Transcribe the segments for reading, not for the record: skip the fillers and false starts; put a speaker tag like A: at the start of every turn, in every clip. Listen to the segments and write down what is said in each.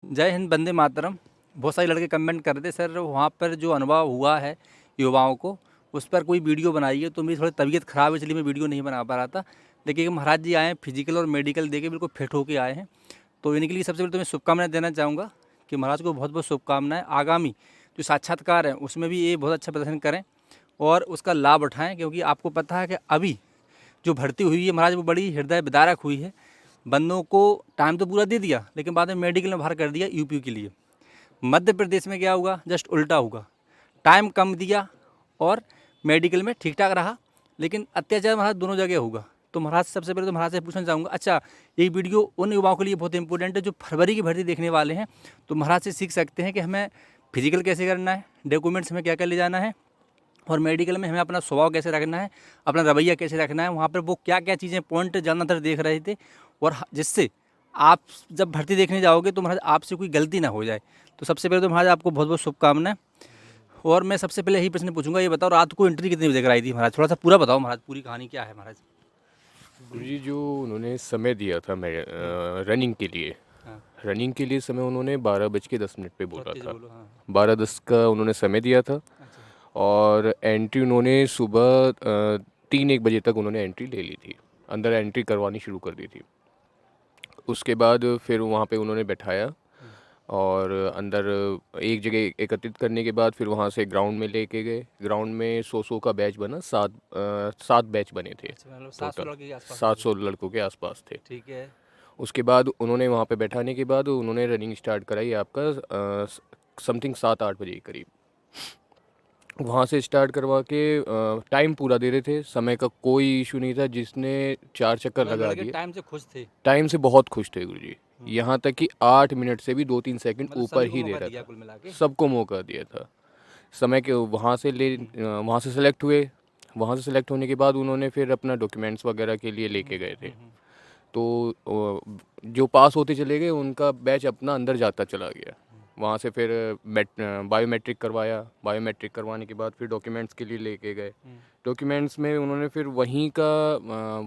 A: जय हिंद, वंदे मातरम। बहुत सारे लड़के कमेंट कर रहे थे सर वहाँ पर जो अनुभव हुआ है युवाओं को उस पर कोई वीडियो बनाइए, तो मेरी थोड़ी तबीयत ख़राब है इसलिए मैं वीडियो नहीं बना पा रहा था। देखिए महाराज जी आए हैं, फिजिकल और मेडिकल देके बिल्कुल फिट होके आए हैं, तो इनके लिए सबसे पहले तो मैं शुभकामनाएं देना चाहूँगा कि महाराज को बहुत बहुत शुभकामनाएं। आगामी जो साक्षात्कार है उसमें भी ये बहुत अच्छा प्रदर्शन करें और उसका लाभ उठाएँ, क्योंकि आपको पता है कि अभी जो भर्ती हुई है महाराज वो बड़ी हृदय विदारक हुई है। बंदों को टाइम तो पूरा दे दिया लेकिन बाद में मेडिकल में बाहर कर दिया यूपी के लिए। मध्य प्रदेश में क्या होगा, जस्ट उल्टा होगा। टाइम कम दिया और मेडिकल में ठीक ठाक रहा, लेकिन अत्याचार महाराज दोनों जगह होगा। तो महाराज सबसे पहले तो महाराज से पूछना चाहूँगा, अच्छा ये वीडियो उन युवाओं के लिए बहुत इंपॉर्टेंट है जो फरवरी की भर्ती देखने वाले हैं, तो महाराज से सीख सकते हैं कि हमें फिजिकल कैसे करना है, डॉक्यूमेंट्स में क्या क्या ले जाना है, और मेडिकल में हमें अपना स्वभाव कैसे रखना है, अपना रवैया कैसे रखना है। वहाँ पर वो क्या क्या चीज़ें पॉइंट ज़्यादातर देख रहे थे, और जिससे आप जब भर्ती देखने जाओगे तो महाराज आपसे कोई गलती ना हो जाए। तो सबसे पहले तो महाराज आपको बहुत बहुत शुभकामनाएं। और मैं सबसे पहले यही प्रश्न पूछूंगा, ये बताओ रात को एंट्री कितने बजे कराई थी महाराज? थोड़ा सा पूरा बताओ महाराज, पूरी कहानी क्या है महाराज?
B: गुरुजी जो उन्होंने समय दिया था मैं रनिंग के लिए,
A: हाँ,
B: रनिंग के लिए समय उन्होंने 12:10 पे बोला
A: बहुत तेज
B: था।
A: बोलो। हाँ,
B: 12:10 का उन्होंने समय दिया था
A: अच्छा
B: और एंट्री उन्होंने सुबह 3-1 बजे तक उन्होंने एंट्री ले ली थी, अंदर एंट्री करवानी शुरू कर दी थी। उसके बाद फिर वहाँ पे उन्होंने बैठाया और अंदर एक जगह एकत्रित करने के बाद फिर वहाँ से ग्राउंड में लेके गए। ग्राउंड में 100 का बैच बना, 7 बैच बने थे
A: अच्छा, मतलब 700
B: टोटल,
A: लड़के के आसपास होंगे।
B: 700 लड़कों के आसपास थे।
A: ठीक है।
B: उसके बाद उन्होंने वहाँ पे बैठाने के बाद उन्होंने रनिंग स्टार्ट कराई आपका समथिंग 7-8 बजे के करीब। वहाँ से स्टार्ट करवा के टाइम पूरा दे रहे थे, समय का कोई इशू नहीं था। जिसने 4 चक्कर
A: मतलब
B: लगा
A: लड़के
B: दिए
A: टाइम से खुश थे।
B: टाइम से बहुत खुश थे गुरुजी। यहाँ तक कि 8 मिनट से भी 2-3 सेकंड
A: मतलब
B: ऊपर
A: सभी को
B: ही दे
A: मौका
B: रहा
A: दिया
B: था,
A: कुल मिला के।
B: सबको मौका दिया था। समय के वहाँ से सेलेक्ट हुए। वहाँ से सेलेक्ट होने के बाद उन्होंने फिर अपना डॉक्यूमेंट्स वगैरह के लिए लेके गए थे। तो जो पास होते चले गए उनका बैच अपना अंदर जाता चला गया। वहाँ से फिर बायोमेट्रिक करवाया। बायोमेट्रिक करवाने के बाद फिर डॉक्यूमेंट्स के लिए लेके गए। डॉक्यूमेंट्स में उन्होंने फिर वहीं का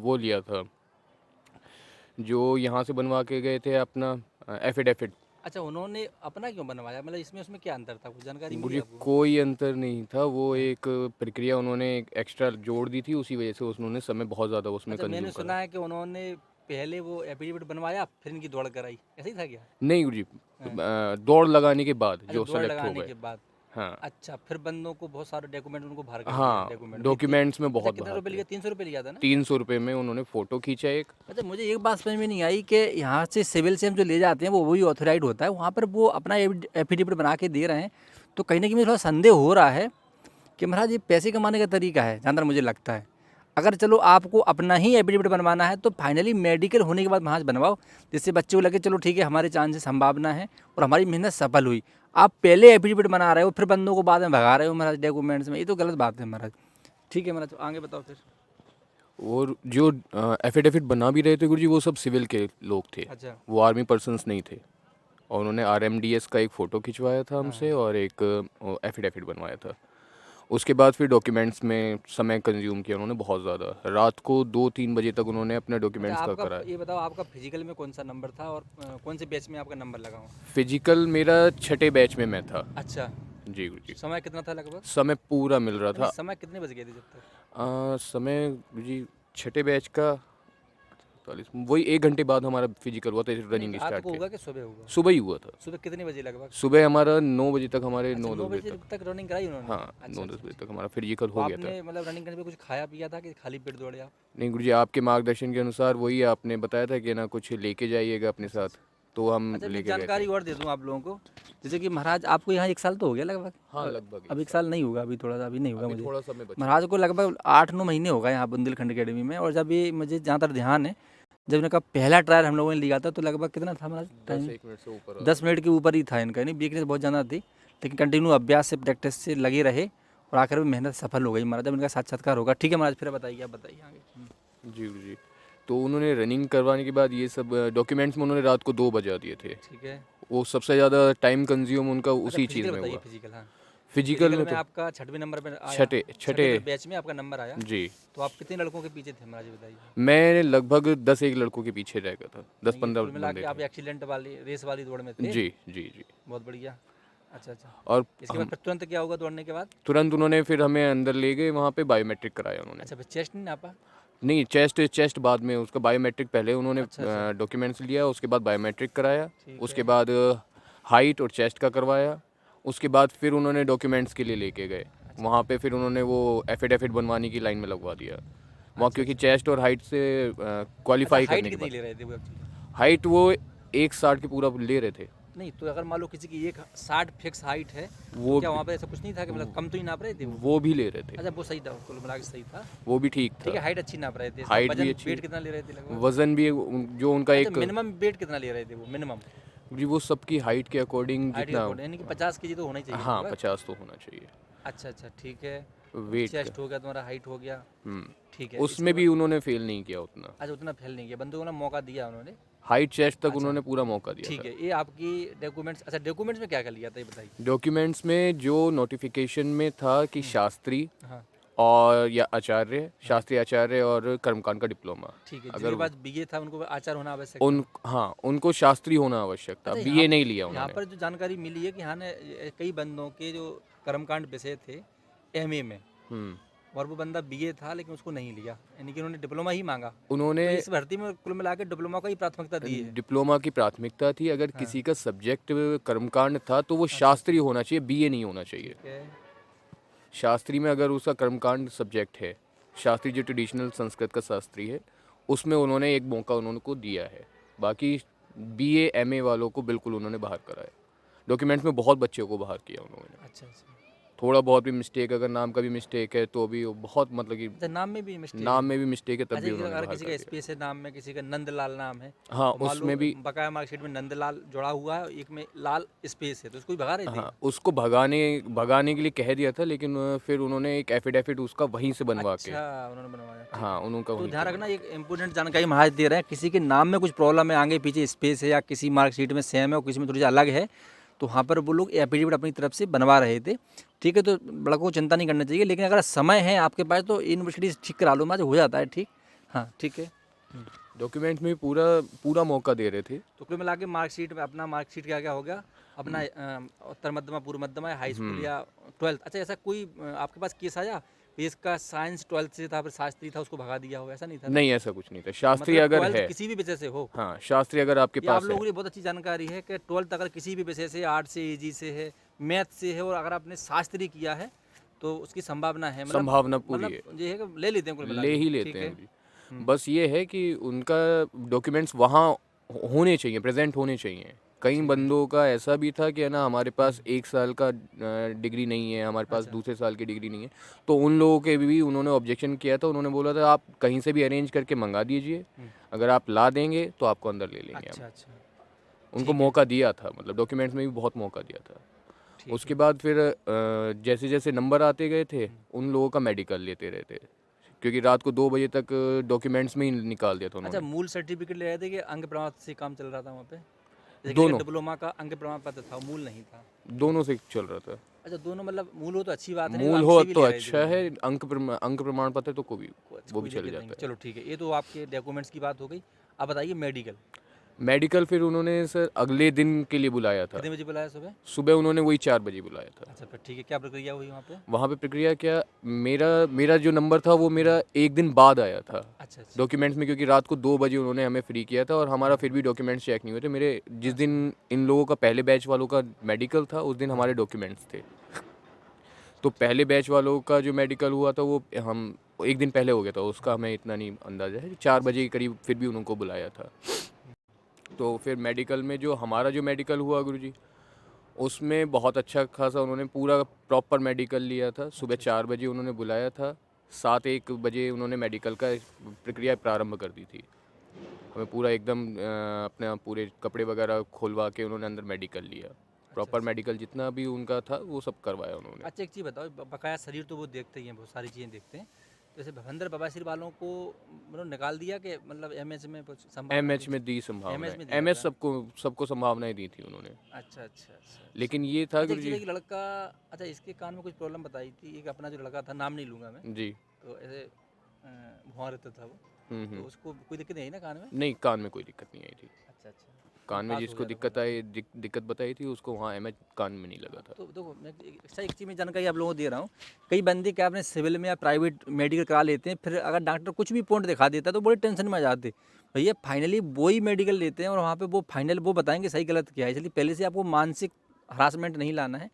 B: वो लिया था जो यहाँ से बनवा के गए थे, अपना एफिडेविट।
A: अच्छा, उन्होंने अपना क्यों बनवाया? मतलब इसमें उसमें क्या अंतर था, कुछ जानकारी मिली
B: मुझे
A: आपको?
B: कोई अंतर नहीं था, वो
A: हाँ।
B: एक प्रक्रिया उन्होंने एक एक्स्ट्रा जोड़ दी थी, उसी वजह से उन्होंने समय बहुत ज़्यादा उसमें
A: अच्छा, मैंने
B: कंज्यूम करा।
A: सुना है कि उन्होंने पहले वो एफिडेविट बनवाया फिर इनकी दौड़ कराई, ऐसा ही था क्या?
B: नहीं गुरुजी,
A: हाँ।
B: दौड़ लगाने के बाद
A: अच्छा,
B: जो
A: दौड़
B: सेलेक्ट हो
A: लगाने
B: गए।
A: के बाद।
B: हाँ
A: अच्छा, फिर बंदों को बहुत सारे डॉक्यूमेंट उनको बाहर कर दिया,
B: हाँ,
A: डॉक्यूमेंट कितनी?
B: डॉक्यूमेंट्स में
A: अच्छा,
B: बहुत
A: कितने
B: बाहर
A: रुपए
B: थे।
A: लिया? 300 रुपये लिया था ना?
B: 300 रुपये में उन्होंने फ़ोटो खींचा एक।
A: अच्छा, मुझे एक बात समझ में नहीं आई कि यहाँ से सिविल से हम जो ले जाते हैं वो वही ऑथोराइज होता है, वहाँ पर वो अपना एफिडेविट बना के दे रहे हैं, तो कहीं ना कहीं मुझे थोड़ा संदेह हो रहा है कि महाराज ये पैसे कमाने का तरीका है, जहाँ तक मुझे लगता है। अगर चलो आपको अपना ही एफिडेविट बनवाना है तो फाइनली मेडिकल होने के बाद महाराज बनवाओ, जिससे बच्चे को लगे चलो ठीक है हमारे चांस से संभावना है और हमारी मेहनत सफल हुई। आप पहले एफिडेविट बना रहे हो फिर बंदों को बाद में भगा रहे हो महाराज डॉक्यूमेंट्स में, ये तो गलत बात है महाराज। ठीक है महाराज, तो आगे बताओ फिर।
B: और जो एफिडेविट बना भी रहे थे गुरुजी, वो सब सिविल के लोग थे,
A: अच्छा।
B: वो आर्मी पर्सन्स नहीं थे। और उन्होंने आरएमडीएस का एक फ़ोटो खिंचवाया था
A: हाँ
B: हमसे
A: हाँ।
B: और एक एफिडेविट बनवाया था। उसके बाद फिर डॉक्यूमेंट्स में समय कंज्यूम किया उन्होंने बहुत ज़्यादा। रात को 2-3 बजे तक उन्होंने अपने
A: अच्छा,
B: डॉक्यूमेंट्स का
A: आपका
B: कराया।
A: ये बताओ आपका फिजिकल में कौन सा नंबर था और कौन से बैच में आपका नंबर लगा हुआ?
B: फिजिकल मेरा 6ठे बैच में मैं था।
A: अच्छा,
B: जी गुरुजी।
A: समय कितना था लगभग?
B: समय पूरा मिल रहा
A: नहीं,
B: था।
A: समय कितने बज गए थे जब तक?
B: समय जी 6ठे बैच का 40 वही 1 घंटे बाद हमारा फिजिकल हुआ था,
A: नहीं,
B: रनिंग
A: रात
B: स्टार्ट
A: को
B: के।
A: होगा कि सुबह होगा?
B: सुबह ही हुआ था।
A: सुबह कितने बजे लगभग?
B: सुबह हमारा 9 बजे तक, हमारे
A: अच्छा,
B: 9-10
A: 9
B: बजे
A: बजे
B: तक।
A: तक रनिंग कराई उन्होंने?
B: हाँ,
A: अच्छा
B: 9-10
A: अच्छा
B: बजे
A: अच्छा।
B: तक हमारा फिजिकल
A: तो
B: हो गया था।
A: आपने मतलब रनिंग करने पे कुछ खाया पिया था कि खाली पेट दौड़े आप?
B: नहीं गुरुजी, आपके मार्गदर्शन के अनुसार वही आपने बताया था कि ना कुछ लेके जाइएगा अपने
A: अच्छा
B: साथ,
A: अच्छा।
B: तो हम
A: अच्छा, मैं
B: लेके गए थे।
A: जानकारी और दे दूँ आप लोगों को, जैसे कि महाराज आपको यहाँ 1 साल तो हो गया लगभग?
B: हाँ, लगभग
A: अब
B: 1
A: 1
B: साल।
A: साल नहीं होगा, अभी थोड़ा सा अभी नहीं होगा
B: अभी
A: मुझे।
B: थोड़ा समय बचा है।
A: महाराज को लगभग 8-9 महीने होगा यहाँ बुंदेलखंड अकेडमी में, और जब ये मुझे जहाँ तक ध्यान है, जब इनका पहला ट्रायल हम लोगों ने लिया था तो लगभग कितना था महाराज टाइम?
B: 10-1 मिनट से ऊपर
A: 10 मिनट के ऊपर ही था इनका, नहीं वीकनेस बहुत ज़्यादा थी, लेकिन कंटिन्यू अभ्यास से प्रैक्टिस से लगे रहे और आखिर में मेहनत सफल हो गई महाराज। जब इनका साक्षात्कार होगा, ठीक है महाराज, फिर बताइए, आप बताइए आगे।
B: जी गुरुजी। तो उन्होंने रनिंग करवाने के बाद ये सब डॉक्यूमेंट्स में उन्होंने रात को 2 बजा दिए थे।
A: ठीक है।
B: वो सबसे ज़्यादा टाइम कंज्यूम उनका
A: अच्छा,
B: उसी चीज़
A: फिजिकल
B: में
A: बताइए,
B: हुआ।
A: फिजिकल। हाँ।
B: फिजिकल में
A: में
B: तो
A: आपका 6वें नंबर पे आया,
B: छठे
A: 6वें बैच में आपका नंबर आया।
B: जी।
A: तो आप कितने लड़कों के पीछे थे महाराज, ये बताइए।
B: मैं लगभग 10 एक लड़कों के पीछे रह गया था,
A: यानी कि
B: 10-15
A: कुल मिला
B: बंदे
A: के आप
B: थे।
A: एक्सीलेंट वाली रेस वाली दौड़ में थे।
B: जी, जी, जी।
A: बहुत बढ़िया। अच्छा अच्छा।
B: और
A: इसके बाद
B: हम
A: फिर तुरंत क्या होगा दौड़ने के बाद?
B: तुरंत उन्होंने फिर हमें अंदर ले गए, वहाँ पे बायोमेट्रिक कराया उन्होंने।
A: अच्छा, फिर चेस्ट नहीं नापा?
B: नहीं, चेस्ट बाद में, उसका बायोमेट्रिक पहले उन्होंने
A: अच्छा अच्छा,
B: डॉक्यूमेंट्स लिया, उसके बाद बायोमेट्रिक कराया,
A: ठीक
B: उसके
A: है।
B: बाद हाइट और चेस्ट का करवाया, उसके बाद फिर उन्होंने डॉक्यूमेंट्स के लिए लेके गए।
A: अच्छा
B: वहाँ पे फिर उन्होंने वो एफिडेविट बनवाने की लाइन में लगवा दिया। वहाँ
A: अच्छा
B: क्योंकि
A: अच्छा।
B: चेस्ट और हाइट से
A: अच्छा,
B: क्वालिफाई
A: हाइट
B: करने के
A: कितनी
B: बाद,
A: ले रहे थे वो एक्चुअली?
B: हाइट वो 160 की पूरा ले रहे थे।
A: नहीं तो अगर मान लो किसी की 160 फिक्स हाइट है, तो
B: वो
A: क्या वहाँ पे ऐसा कुछ नहीं था कि मतलब कम तो ही नाप रहे थे वो?
B: वो भी ले रहे थे,
A: अच्छा, वो सही था, कुल मिला के सही था।
B: वो भी ठीक
A: ठीक है,
B: था।
A: हाइट अच्छी नाप रहे थे। इसका
B: हाइट भी
A: वजन
B: अच्छी,
A: वेट कितना ले रहे थे लगभग?
B: वज़न भी जो उनका
A: अच्छा,
B: एक,
A: मिनिमम वेट कितना ले रहे थे वो मिनिमम?
B: जी वो सबकी हाइट के अकॉर्डिंग
A: हाइट के
B: जितना,
A: अकॉर्डिंग यानी कि 50 केजी तो होना ही चाहिए
B: हाँ
A: लगभग।
B: 50 तो होना चाहिए
A: अच्छा अच्छा, ठीक है।
B: वेट का।
A: चेस्ट हो गया तुम्हारा, हाइट हो गया, ठीक है। इसके
B: उसमें भी
A: बाद
B: उन्होंने फेल नहीं किया उतना,
A: अच्छा, उतना फैल नहीं किया, बंदों को ना मौका दिया उन्होंने।
B: हाइट चेस्ट तक
A: अच्छा,
B: उन्होंने पूरा मौका दिया
A: ठीक
B: था।
A: है। ये आपकी डॉक्यूमेंट्स, अच्छा डॉक्यूमेंट्स में क्या क्या लिया था ये बताइए?
B: डॉक्यूमेंट्स में जो नोटिफिकेशन में था कि शास्त्री
A: हाँ,
B: और या आचार्य, शास्त्री आचार्य और कर्मकांड का डिप्लोमा,
A: ठीक है। जिनके
B: अगर
A: पास बीए था उनको आचार होना आवश्यक था।
B: उन, हाँ उनको शास्त्री होना आवश्यक था,
A: अच्छा,
B: बीए नहीं लिया
A: यहाँ
B: उन्होंने।
A: पर जो जानकारी मिली है कि हाँ ने कई बंदों के जो कर्मकांड विषय थे एमए में,
B: हम्म
A: और वो बंदा बीए था लेकिन उसको नहीं लिया, यानी कि उन्होंने डिप्लोमा ही मांगा।
B: उन्होंने
A: तो इस भर्ती में कुल मिला के डिप्लोमा को ही प्राथमिकता दी है।
B: डिप्लोमा की प्राथमिकता थी, अगर
A: हाँ,
B: किसी का सब्जेक्ट कर्मकांड था तो वो
A: अच्छा
B: शास्त्री
A: अच्छा,
B: होना चाहिए, बीए नहीं होना चाहिए।
A: ठीक है।
B: शास्त्री में अगर उसका कर्मकांड सब्जेक्ट है, शास्त्री जो ट्रेडिशनल संस्कृत का शास्त्री है, उसमें उन्होंने एक मौका उन्होंने को दिया है। बाकी बीए एमए वालों को बिल्कुल उन्होंने बाहर कराया। डॉक्यूमेंट्स में बहुत बच्चों को बाहर किया उन्होंने।
A: अच्छा अच्छा,
B: थोड़ा बहुत भी मिस्टेक, अगर नाम का भी मिस्टेक है तो भी वो बहुत, मतलब कि
A: अच्छा नाम में भी मिस्टेक
B: नाम
A: है?
B: में भी मिस्टेक है तब
A: अच्छा,
B: भी
A: कि
B: उन्होंने
A: अगर
B: बाहर
A: किसी
B: कर
A: का
B: दिया।
A: स्पेस है नाम में, किसी का नंदलाल नाम है,
B: हाँ,
A: और मान लो
B: उसमें भी,
A: बकाया मार्कशीट में नंदलाल जुड़ा हुआ है और एक में लाल स्पेस है, तो उसको भी भगा रहे थे?
B: हाँ उसको भगाने भगाने के लिए कह दिया था, लेकिन फिर उन्होंने एक एफिडेविट उसका वहीं से बनवा के,
A: अच्छा, उन्होंने बनवाया, ठीक
B: हाँ
A: है।
B: उनका
A: तो
B: वहीं
A: ध्यान
B: से
A: रखना,
B: बनवा।
A: एक इम्पोर्टेंट जानकारी महाराज दे रहे हैं, किसी के नाम में कुछ प्रॉब्लम है, आगे पीछे स्पेस है या किसी मार्कशीट में सेम है और किसी में थोड़ी सी अलग है, तो वहाँ पर वो लोग एफिडेविट अपनी तरफ से बनवा रहे थे। ठीक है, तो लड़कों को चिंता नहीं करना चाहिए, लेकिन अगर समय है आपके पास तो यूनिवर्सिटी ठीक करा लो, महाराज हो जाता है ठीक। हाँ, ठीक है।
B: डॉक्यूमेंट में पूरा पूरा मौका दे रहे थे।
A: तो कुल मिला के मार्कशीट में अपना मार्कशीट क्या क्या हो गया अपना, उत्तर मध्यमा, पूर्व मध्यमा, हाई स्कूल या 12th? अच्छा, ऐसा कोई आपके पास केस आया कि इसका साइंस 12th से था, फिर शास्त्री था, उसको भगा दिया हो, ऐसा नहीं था ना?
B: नहीं ऐसा कुछ नहीं था, शास्त्री
A: मतलब
B: अगर
A: 12th
B: है,
A: किसी भी विषय से हो?
B: हाँ शास्त्री अगर आपके
A: ये आप
B: पास है,
A: लोगों के लिए बहुत अच्छी जानकारी है कि 12th अगर किसी भी विषय से, आर्ट से, ईजी से है, मैथ से है, और अगर आपने शास्त्री किया है तो उसकी संभावना है,
B: संभावना पूरी है,
A: मतलब ये है कि ले लेते हैं कुल मिला
B: ले
A: के,
B: ही
A: ठीक
B: लेते
A: है।
B: हैं जी। बस ये है कि उनका डॉक्यूमेंट्स वहाँ होने चाहिए, प्रेजेंट होने चाहिए। कई
A: ठीक है।
B: बंदों का ऐसा भी था कि है ना, हमारे पास 1 साल का डिग्री नहीं है, हमारे पास
A: अच्छा,
B: दूसरे साल की डिग्री नहीं है, तो उन लोगों के भी उन्होंने ऑब्जेक्शन किया था। उन्होंने बोला था आप कहीं से भी अरेंज करके मंगा दीजिए, अगर आप ला देंगे तो आपको अंदर ले लेंगे हम।
A: अच्छा अच्छा,
B: उनको
A: ठीक है,
B: मौका दिया था, मतलब डॉक्यूमेंट्स में भी बहुत मौका दिया था।
A: ठीक
B: उसके
A: है।
B: बाद फिर जैसे जैसे नंबर आते गए थे, उन लोगों का मेडिकल लेते रहते, क्योंकि रात को 2 बजे तक डॉक्यूमेंट्स में ही निकाल दिया था
A: अच्छा,
B: उन्होंने।
A: मूल सर्टिफिकेट ले रहे थे कि अंग प्रमाण से काम चल रहा था वहाँ पे? जैसे किसी का
B: दोनों
A: डिप्लोमा का अंग प्रमाण पत्र था, मूल नहीं था?
B: दोनों से चल रहा था।
A: अच्छा, दोनों मतलब मूल हो तो अच्छी बात है, नहीं तो
B: मूल
A: अंग
B: हो
A: से भी
B: तो
A: ले रहे थे
B: अच्छा
A: वो
B: है,
A: लोग।
B: अंक प्रमाण पत्र तो कोई वो भी
A: कोई
B: चल
A: दिक्कत नहीं,
B: जाता है।
A: चलो ठीक है। ये तो आपके डॉक्यूमेंट्स की बात हो गई। अब बताइए मेडिकल
B: मेडिकल फिर उन्होंने सर अगले दिन के लिए बुलाया था।
A: कितने बजे बुलाया सुबह?
B: सुबह उन्होंने वही 4 बजे बुलाया था।
A: अच्छा, फिर ठीक है, क्या प्रक्रिया हुई वहाँ पे?
B: वहाँ पे प्रक्रिया क्या, मेरा मेरा जो नंबर था वो मेरा एक दिन बाद आया था
A: अच्छा अच्छा,
B: डॉक्यूमेंट्स में, क्योंकि रात को 2 बजे उन्होंने हमें फ्री किया था और हमारा फिर भी डॉक्यूमेंट्स चेक नहीं हुए थे। मेरे जिस दिन इन लोगों का पहले बैच वालों का मेडिकल था, उस दिन हमारे डॉक्यूमेंट्स थे। तो पहले बैच वालों का जो मेडिकल हुआ था वो हम एक दिन पहले हो गया था, उसका हमें इतना नहीं अंदाज़ा है। 4 बजे के करीब फिर भी उनको बुलाया था। तो फिर मेडिकल में जो हमारा जो मेडिकल हुआ गुरुजी, उसमें बहुत अच्छा खासा उन्होंने पूरा प्रॉपर मेडिकल लिया था। सुबह 4 बजे उन्होंने बुलाया था, 7-1 बजे उन्होंने मेडिकल का प्रक्रिया प्रारंभ कर दी थी। हमें पूरा एकदम अपने पूरे कपड़े वगैरह खोलवा के उन्होंने अंदर मेडिकल लिया। प्रॉपर मेडिकल जितना भी उनका था वो सब करवाया उन्होंने।
A: अच्छा एक चीज़ बताओ, बकाया शरीर तो वो देखते ही हैं, बहुत सारी चीज़ें देखते हैं, जैसे भवंदर बवासीर वालों को मतलब निकाल दिया कि मतलब एमएच में कुछ संभावना
B: एमएच
A: थी?
B: में दी
A: एमएच
B: संभावनाएं,
A: में दिया
B: एमएच
A: था।
B: सबको संभावनाएं दी थी उन्होंने।
A: अच्छा अच्छा अच्छा अच्छा।
B: लेकिन ये था
A: अच्छा, एक
B: गुरु
A: चीज़
B: जी।
A: है कि लड़का, अच्छा इसके कान में कुछ प्रॉब्लम बताई थी, एक अपना जो लड़का था, नाम नहीं लूँगा मैं,
B: जी।
A: तो ऐसे भौं रहता था वो, तो उसको कोई दिक्कत नहीं आई ना कान में?
B: नहीं, कान में कोई दिक्कत नहीं आई थी।
A: अच्छा अच्छा, तो
B: कान में
A: पास हो
B: जिसको
A: गया था
B: दिक्कत
A: मतलब।
B: आई दिक्कत बताई थी उसको वहाँ एमएच कान में नहीं लगा था।
A: तो देखो मैं अच्छा एक चीज़ में जानकारी आप लोगों को दे रहा हूँ, कई बंदे क्या अपने सिविल में या प्राइवेट मेडिकल करा लेते हैं, फिर अगर डॉक्टर कुछ भी पॉइंट दिखा देता है तो बड़ी टेंशन में आ जाते। भैया फाइनली वो ही मेडिकल लेते हैं और वहाँ पे वो फाइनल वो बताएंगे सही गलत क्या है, इसलिए पहले से आपको मानसिक हरासमेंट नहीं लाना है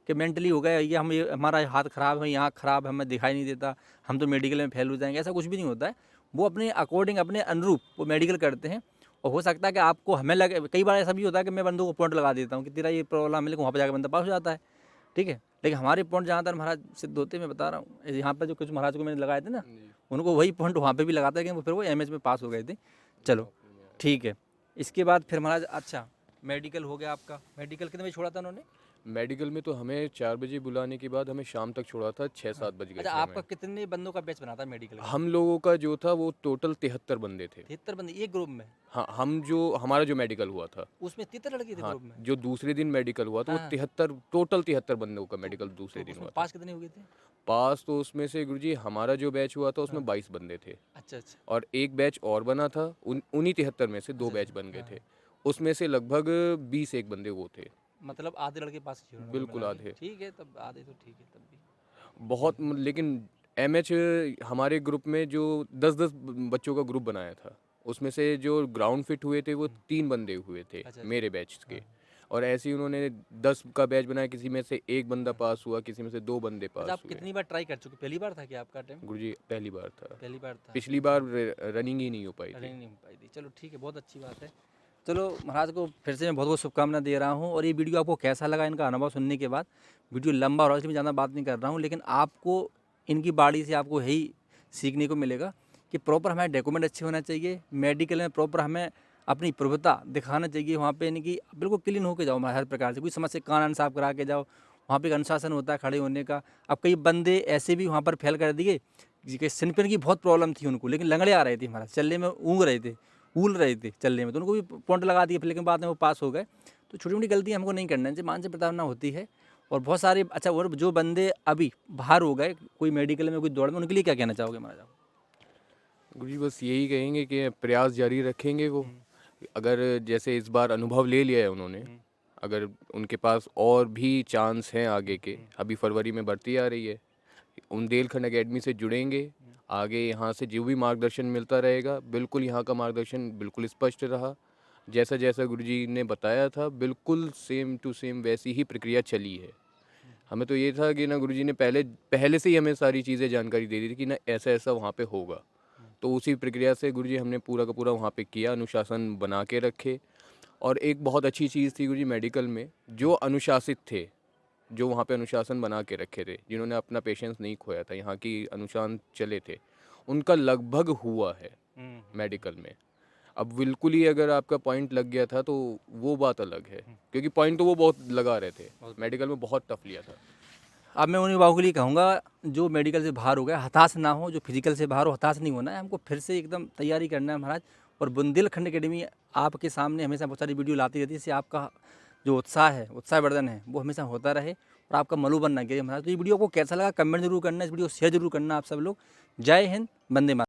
A: कि मेंटली हो गया ये हम, ये हमारा हाथ ख़राब है, यहाँ ख़राब है, हमें दिखाई नहीं देता, हम तो मेडिकल में फेल हो जाएंगे, ऐसा कुछ भी नहीं होता है। वो अपने अकॉर्डिंग अपने अनुरूप वो मेडिकल करते हैं। और हो सकता है कि आपको हमें लगे, कई बार ऐसा भी होता है कि मैं बंदों को पॉइंट लगा देता हूँ कि तेरा ये प्रॉब्लम है, लेकिन वहाँ पर जाकर बंदा पास हो जाता है, ठीक है। लेकिन हमारे पॉइंट ज़्यादातर महाराज सिद्ध होते, मैं बता रहा हूँ, यहाँ पर जो कुछ महाराज को मैंने लगाए थे ना, उनको वही पॉइंट वहाँ पे भी लगाता है कि फिर वो एमएच में पास हो गए थे। चलो ठीक है, इसके बाद फिर महाराज अच्छा मेडिकल हो गया आपका, मेडिकल कितने बजे छोड़ा था उन्होंने?
B: मेडिकल में तो हमें 4 बजे बुलाने के बाद हमें शाम तक छोड़ा था, 6-7 बज गए
A: अच्छा,
B: थे
A: आपका
B: हमें।
A: कितने बंदों का बैच बना था मेडिकल का?
B: हम लोगों का जो था वो टोटल 73 बंदे थे।
A: 73 बंदे एक ग्रुप में?
B: हाँ, हमारा जो मेडिकल हुआ था।
A: उसमें 73 लड़के थे
B: हाँ,
A: ग्रुप में?
B: जो दूसरे दिन मेडिकल हुआ था वो
A: हाँ।
B: 73 बंदों का मेडिकल
A: तो
B: दूसरे दिन
A: उसमें
B: हुआ था।
A: पास कितने हो गए थे?
B: पास तो उसमें से गुरुजी हमारा जो बैच हुआ था उसमें
A: हाँ।
B: 22 बंदे थे।
A: अच्छा अच्छा
B: और एक बैच और बना था, उन्हीं 73 में से 2
A: अच्छा
B: बैच
A: अच्छा,
B: बन गए
A: हाँ।
B: थे। उसमें से लगभग 20 एक बंदे वो थे।
A: मतलब आधे लड़के पास किए उन्होंने कुल
B: बिल्कुल
A: मिला के?
B: आधे।
A: ठीक है, तब आधे तो ठीक है तब भी।
B: बहुत लेकिन एमएच हमारे ग्रुप में जो 10-10 बच्चों का ग्रुप बनाया था, उसमें से जो ग्राउंड फिट हुए थे वो 3 बंदे हुए थे
A: अच्छा, अच्छा।
B: मेरे बैच के।
A: हाँ।
B: और ऐसे ही उन्होंने 10 का बैच बनाया, किसी में से 1 बंदा पास हुआ, किसी में से 2 बंदे
A: अच्छा,
B: पास
A: आप
B: हुए।
A: कितनी बार ट्राई कर चुके? पहली बार था क्या आपका अटेम्प्ट?
B: गुरुजी पहली बार था।
A: पहली बार था।
B: पिछली बार रनिंग ही नहीं हो पाई
A: रनिंग
B: थी।
A: नहीं हो पाई थी। चलो ठीक है, बहुत अच्छी बात है। चलो महाराज को फिर से मैं बहुत बहुत शुभकामना दे रहा हूँ। और ये वीडियो आपको कैसा लगा इनका अनुभव सुनने के बाद? वीडियो लंबा हो रहा है इसलिए मैं ज़्यादा बात नहीं कर रहा हूँ, लेकिन आपको इनकी बाड़ी से आपको यही सीखने को मिलेगा कि प्रॉपर हमारे डॉक्यूमेंट अच्छे होना चाहिए, मेडिकल में प्रॉपर हमें अपनी प्रभुता दिखाना चाहिए, वहाँ पे इनकी बिल्कुल क्लीन होकर जाओ, हर प्रकार से कोई समस्या कान साफ करा के जाओ, वहाँ पे एक अनुशासन होता है खड़े होने का। अब कई बंदे ऐसे भी वहाँ पर फेल कर दिए कि सिनपेन की बहुत प्रॉब्लम थी उनको, लेकिन लंगड़े आ रहे थे हमारा, चलने में ऊँग रहे थे, ऊल रहे थे चलने में, तो उनको भी पॉइंट लगा दिए, लेकिन बाद में वो पास हो गए। तो छोटी मोटी गलती हमको नहीं करना चाहिए, मानसिक प्रताड़ना होती है। और बहुत सारे अच्छा, और जो बंदे अभी बाहर हो गए कोई मेडिकल में कोई दौड़ में, उनके लिए क्या कहना चाहोगे महाराज आप?
B: गुरुजी बस यही कहेंगे कि प्रयास जारी रखेंगे वो। अगर जैसे इस बार अनुभव ले लिया है उन्होंने, अगर उनके पास और भी चांस हैं आगे के, अभी फरवरी में भर्ती आ रही है, बुंदेलखंड एकेडमी से जुड़ेंगे, आगे यहाँ से जो भी मार्गदर्शन मिलता रहेगा, बिल्कुल यहाँ का मार्गदर्शन बिल्कुल स्पष्ट रहा। जैसा जैसा गुरुजी ने बताया था बिल्कुल सेम टू सेम वैसी ही प्रक्रिया चली है। हमें तो ये था कि ना गुरुजी ने पहले से ही हमें सारी चीज़ें जानकारी दे दी थी कि ना ऐसा ऐसा वहाँ पे होगा। तो उसी प्रक्रिया से गुरुजी हमने पूरा का पूरा वहाँ पे किया, अनुशासन बना के रखे। और एक बहुत अच्छी चीज़ थी गुरुजी मेडिकल में, जो अनुशासित थे, जो वहाँ पे अनुशासन बना के रखे थे, जिन्होंने अपना पेशेंस नहीं खोया था, यहाँ की अनुशासन चले थे, उनका लगभग हुआ है मेडिकल में। अब बिल्कुल ही अगर आपका पॉइंट लग गया था तो वो बात अलग है, क्योंकि पॉइंट तो वो बहुत लगा रहे थे, मेडिकल में बहुत टफ लिया था।
A: अब मैं उन युवाओं के लिए कहूँगा जो मेडिकल से बाहर हो गया, हताश ना हो, जो फिजिकल से बाहर हो हताश नहीं होना है, हमको फिर से एकदम तैयारी करना है महाराज। और बुंदेलखंड एकेडमी आपके सामने हमेशा बहुत सारी वीडियो लाती रहती है, इससे आपका जो उत्साह है, उत्साहवर्धन है, वो हमेशा होता रहे और आपका मनोबल ना गिरे महाराज। तो ये वीडियो को कैसा लगा कमेंट जरूर करना, इस वीडियो को शेयर जरूर करना आप सब लोग। जय हिंद, वंदे मातरम।